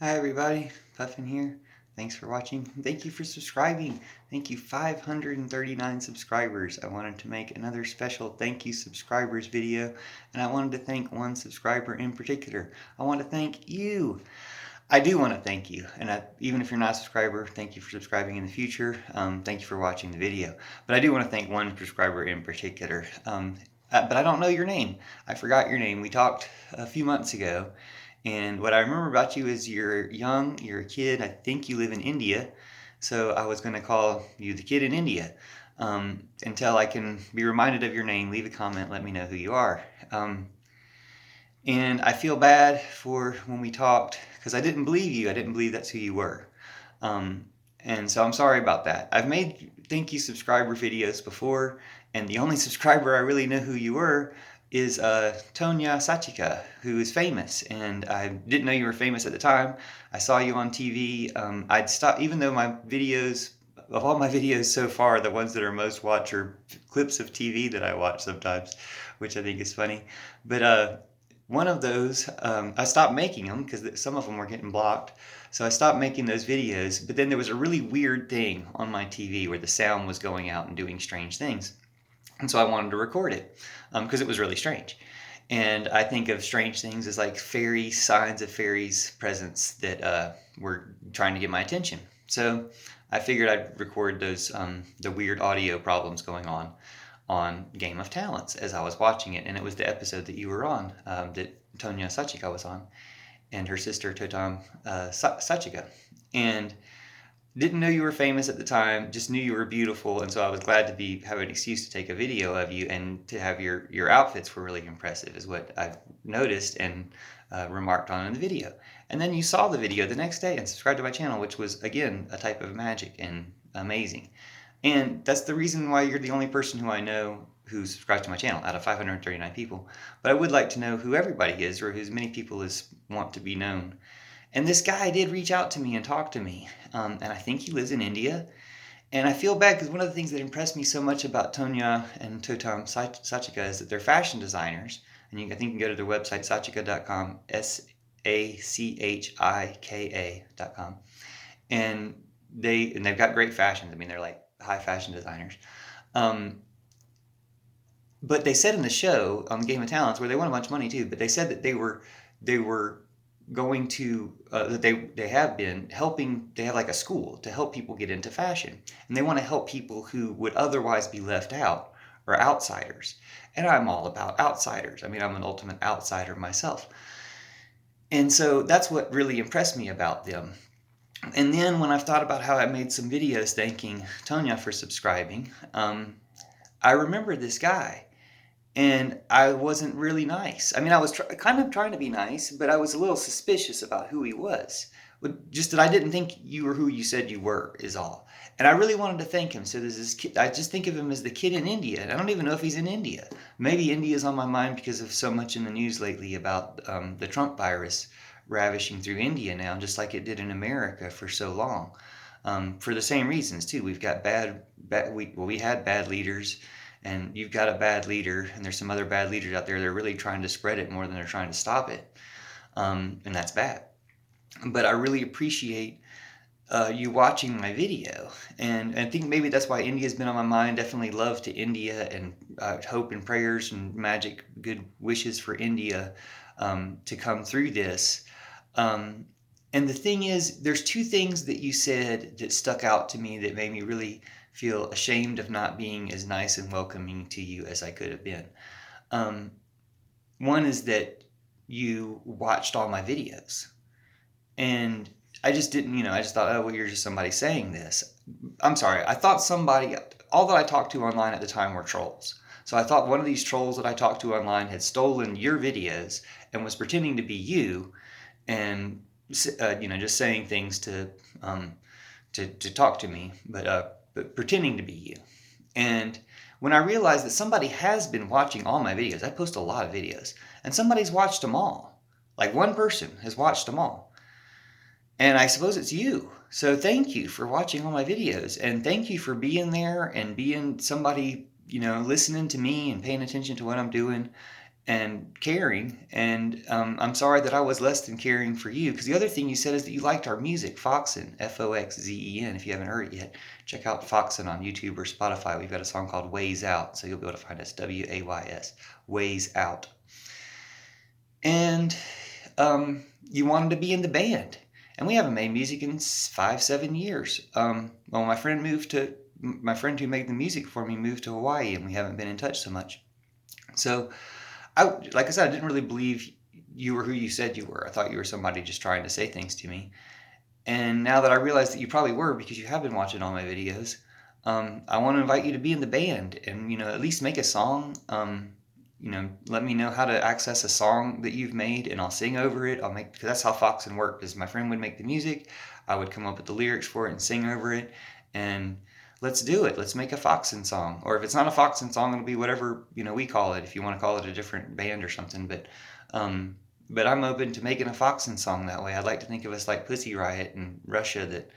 Hi everybody, Puffin here. Thanks for watching. Thank you for subscribing. Thank you, 539 subscribers. I wanted to make another special thank you subscribers video, and I wanted to thank one subscriber in particular. I want to thank you. I do want to thank you, and even if you're not a subscriber, thank you for subscribing in the future. Thank you for watching the video. But I do want to thank one subscriber in particular. But I don't know your name. I forgot your name. We talked a few months ago, and what I remember about you is you're young, you're a kid. I think you live in India, so I was going to call you the kid in India. Until I can be reminded of your name, leave a comment, let me know who you are. And I feel bad for when we talked because I didn't believe you. I didn't believe that's who you were. And so I'm sorry about that. I've made thank you subscriber videos before, and the only subscriber I really know who you were is Tonya Sachika, who is famous. And I didn't know you were famous at the time. I saw you on TV. I'd stop, even though my videos, of all my videos so far, the ones that are most watched are clips of TV that I watch sometimes, which I think is funny. But one of those, I stopped making them because some of them were getting blocked. So I stopped making those videos, but then there was a really weird thing on my TV where the sound was going out and doing strange things. And so I wanted to record it because it was really strange. And I think of strange things as like fairy signs of fairies' presence that were trying to get my attention. So I figured I'd record those the weird audio problems going on Game of Talents as I was watching it. And it was the episode that you were on, that Tonya Sachika was on, and her sister Totam Sachika. And didn't know you were famous at the time, just knew you were beautiful, and so I was glad to have an excuse to take a video of you, and to have your outfits were really impressive is what I've noticed and remarked on in the video. And then you saw the video the next day and subscribed to my channel, which was, again, a type of magic and amazing. And that's the reason why you're the only person who I know who subscribes to my channel out of 539 people. But I would like to know who everybody is, or as many people as want to be known. And this guy did reach out to me and talk to me, and I think he lives in India. And I feel bad because one of the things that impressed me so much about Tonya and Totam Sachika is that they're fashion designers. And I think you can go to their website, sachika.com, SACHIKA.com. And they've got great fashions. I mean, they're like high fashion designers. But they said in the show on Game of Talents, where they won a bunch of money too, but they said that they were going to that they have been helping. They have like a school to help people get into fashion, and they want to help people who would otherwise be left out or outsiders. And I'm all about outsiders. I mean, I'm an ultimate outsider myself. And so that's what really impressed me about them. And then when I've thought about how I made some videos thanking Tonya for subscribing, I remember this guy. And I wasn't really nice. I mean, I was kind of trying to be nice, but I was a little suspicious about who he was. Just that I didn't think you were who you said you were, is all. And I really wanted to thank him. So there's this kid, I just think of him as the kid in India. And I don't even know if he's in India. Maybe India's on my mind because of so much in the news lately about the Trump virus ravishing through India now, just like it did in America for so long. For the same reasons, too. We've got we had bad leaders. And you've got a bad leader, and there's some other bad leaders out there that are really trying to spread it more than they're trying to stop it. And that's bad. But I really appreciate you watching my video. And I think maybe that's why India's been on my mind. Definitely love to India, and hope and prayers and magic good wishes for India to come through this. And the thing is, there's two things that you said that stuck out to me that made me really feel ashamed of not being as nice and welcoming to you as I could have been. One is that you watched all my videos. And I just didn't, I just thought, oh, well, you're just somebody saying this. I'm sorry. I thought all that I talked to online at the time were trolls. So I thought one of these trolls that I talked to online had stolen your videos and was pretending to be you, and just saying things to talk to me, but pretending to be you. And when I realized that somebody has been watching all my videos, I post a lot of videos, and somebody's watched them all. Like one person has watched them all. And I suppose it's you. So thank you for watching all my videos, and thank you for being there and being somebody, listening to me and paying attention to what I'm doing. and caring. And I'm sorry that I was less than caring for you. Because the other thing you said is that you liked our music, Foxzen, Foxzen. If you haven't heard it yet, check out Foxzen on YouTube or Spotify. We've got a song called Ways Out, so you'll be able to find us, Ways, Ways Out. And you wanted to be in the band. And we haven't made music in 5-7 years. Well, my friend who made the music for me moved to Hawaii, and we haven't been in touch so much. So, like I said, I didn't really believe you were who you said you were. I thought you were somebody just trying to say things to me. And now that I realize that you probably were, because you have been watching all my videos, I want to invite you to be in the band and, at least make a song. Let me know how to access a song that you've made, and I'll sing over it. Because that's how Foxzen worked. Is my friend would make the music, I would come up with the lyrics for it and sing over it, and let's do it. Let's make a Foxzen song. Or if it's not a Foxzen song, it'll be whatever we call it. If you want to call it a different band or something, but I'm open to making a Foxzen song that way. I'd like to think of us like Pussy Riot in Russia, that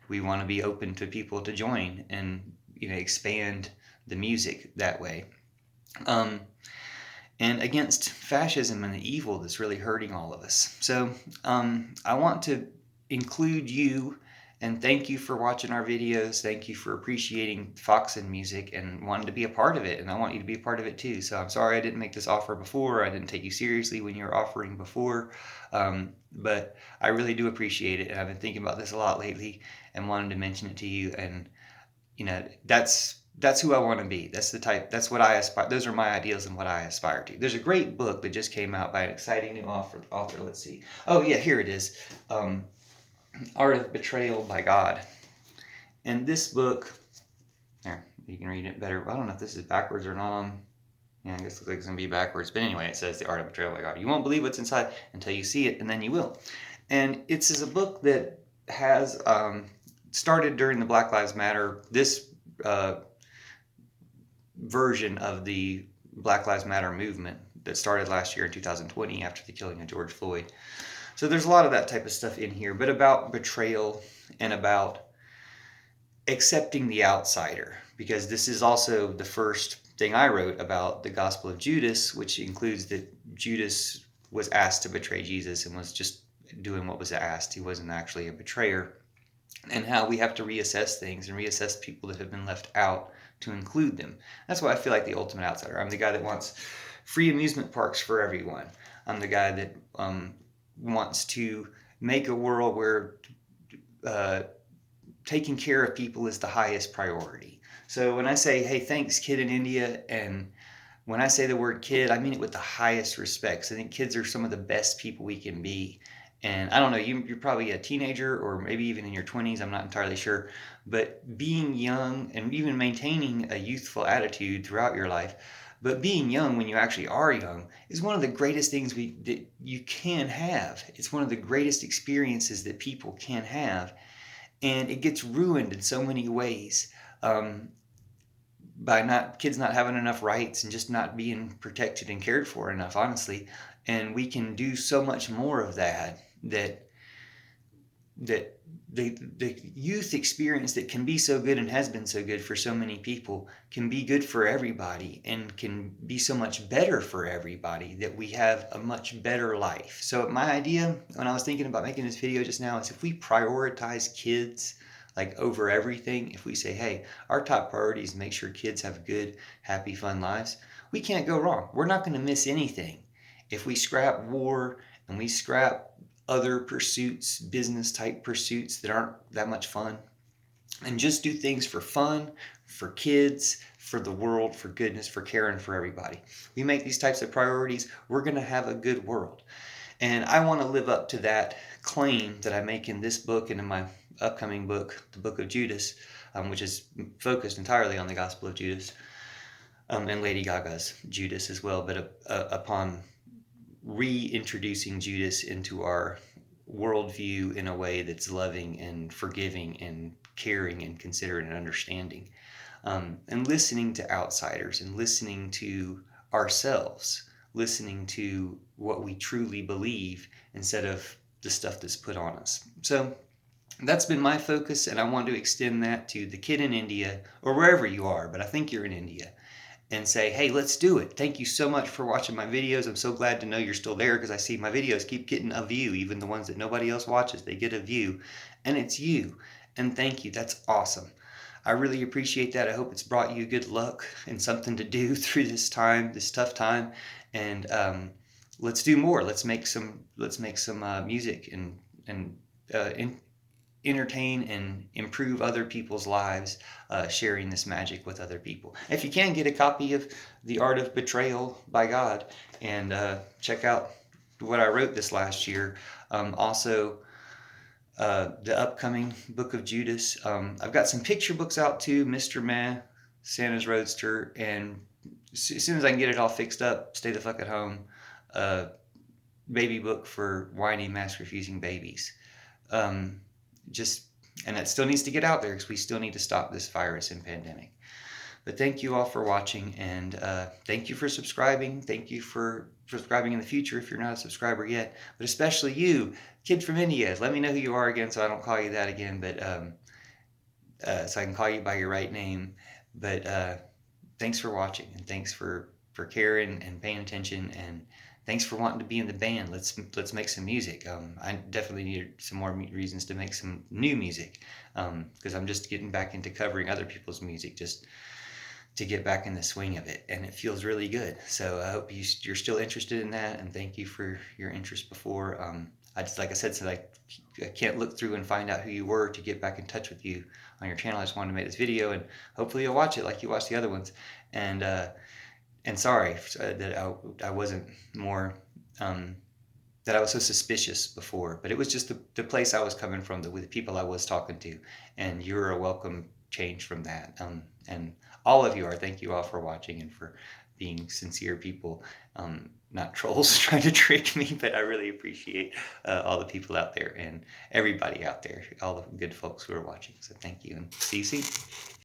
we want to be open to people to join and expand the music that way. And against fascism and the evil that's really hurting all of us. So I want to include you and thank you for watching our videos. Thank you for appreciating Foxzen music and wanting to be a part of it. And I want you to be a part of it too. So I'm sorry I didn't make this offer before. I didn't take you seriously when you were offering before. But I really do appreciate it. And I've been thinking about this a lot lately and wanted to mention it to you. And, that's who I want to be. That's what I aspire. Those are my ideals and what I aspire to. There's a great book that just came out by an exciting new author. Let's see. Oh yeah, here it is. Art of Betrayal by God. And this book, there, you can read it better. I don't know if this is backwards or not. Yeah, I guess it looks like it's going to be backwards. But anyway, it says The Art of Betrayal by God. You won't believe what's inside until you see it, and then you will. And it's a book that has started during the Black Lives Matter, this version of the Black Lives Matter movement that started last year in 2020 after the killing of George Floyd. So there's a lot of that type of stuff in here, but about betrayal and about accepting the outsider, because this is also the first thing I wrote about the Gospel of Judas, which includes that Judas was asked to betray Jesus and was just doing what was asked. He wasn't actually a betrayer, and how we have to reassess things and reassess people that have been left out to include them. That's why I feel like the ultimate outsider. I'm the guy that wants free amusement parks for everyone. I'm the guy that wants to make a world where taking care of people is the highest priority. So when I say, hey, thanks, kid in India, and when I say the word kid, I mean it with the highest respect. I think kids are some of the best people we can be. And I don't know, you're probably a teenager or maybe even in your 20s, I'm not entirely sure. But being young and even maintaining a youthful attitude throughout your life, but being young when you actually are young is one of the greatest things that you can have. It's one of the greatest experiences that people can have. And it gets ruined in so many ways by kids not having enough rights and just not being protected and cared for enough, honestly. And we can do so much more of that the youth experience that can be so good and has been so good for so many people can be good for everybody and can be so much better for everybody, that we have a much better life. So my idea when I was thinking about making this video just now is if we prioritize kids like over everything, if we say, hey, our top priority is make sure kids have good, happy, fun lives, we can't go wrong. We're not going to miss anything. If we scrap war and we scrap other pursuits, business type pursuits that aren't that much fun, and just do things for fun, for kids, for the world, for goodness, for caring for everybody. We make these types of priorities, we're going to have a good world. And I want to live up to that claim that I make in this book and in my upcoming book, the Book of Judas, which is focused entirely on the Gospel of Judas, and Lady Gaga's Judas as well, but upon reintroducing Judas into our worldview in a way that's loving and forgiving and caring and considerate and understanding, and listening to outsiders and listening to ourselves, listening to what we truly believe instead of the stuff that's put on us. So that's been my focus, and I want to extend that to the kid in India or wherever you are, but I think you're in India. and say, hey, let's do it. Thank you so much for watching my videos. I'm so glad to know you're still there, because I see my videos keep getting a view. Even the ones that nobody else watches, they get a view, and it's you. And thank you. That's awesome. I really appreciate that. I hope it's brought you good luck and something to do through this time, this tough time. And let's do more. Let's make some music and uh, in, entertain and improve other people's lives, sharing this magic with other people. If you can, get a copy of The Art of Betrayal by God, and check out what I wrote this last year. Also, the upcoming Book of Judas. I've got some picture books out too, Mr. Meh, Santa's Roadster, and as soon as I can get it all fixed up, Stay the Fuck at Home, baby book for whiny, mask-refusing babies. Just and it still needs to get out there, because we still need to stop this virus and pandemic. But thank you all for watching, and thank you for subscribing. Thank you for subscribing in the future if you're not a subscriber yet. But especially you, kid from India. Let me know who you are again, so I don't call you that again. But so I can call you by your right name. But thanks for watching, and thanks for caring and paying attention, and thanks for wanting to be in the band. Let's make some music. I definitely need some more reasons to make some new music, because I'm just getting back into covering other people's music, just to get back in the swing of it, and it feels really good. So I hope you're still interested in that, and thank you for your interest before. I just, like I said, so I can't look through and find out who you were to get back in touch with you on your channel. I just wanted to make this video, and hopefully you'll watch it like you watched the other ones. And sorry that I wasn't more, that I was so suspicious before, but it was just the place I was coming from, with the people I was talking to, and you're a welcome change from that. And all of you are. Thank you all for watching and for being sincere people, not trolls trying to trick me, but I really appreciate all the people out there and everybody out there, all the good folks who are watching. So thank you, and see you soon.